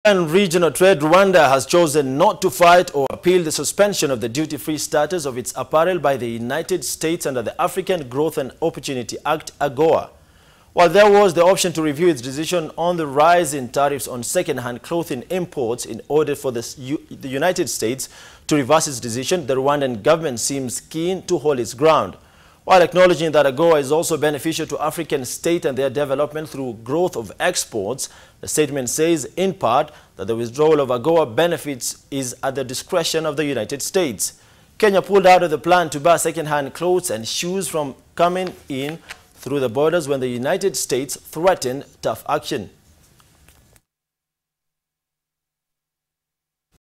And regional trade, Rwanda has chosen not to fight or appeal the suspension of the duty-free status of its apparel by the United States under the African Growth and Opportunity Act, AGOA. While there was the option to review its decision on the rise in tariffs on second-hand clothing imports in order for the United States to reverse its decision, the Rwandan government seems keen to hold its ground. While acknowledging that AGOA is also beneficial to African states and their development through growth of exports, the statement says, in part, that the withdrawal of AGOA benefits is at the discretion of the United States. Kenya pulled out of the plan to buy second-hand clothes and shoes from coming in through the borders when the United States threatened tough action.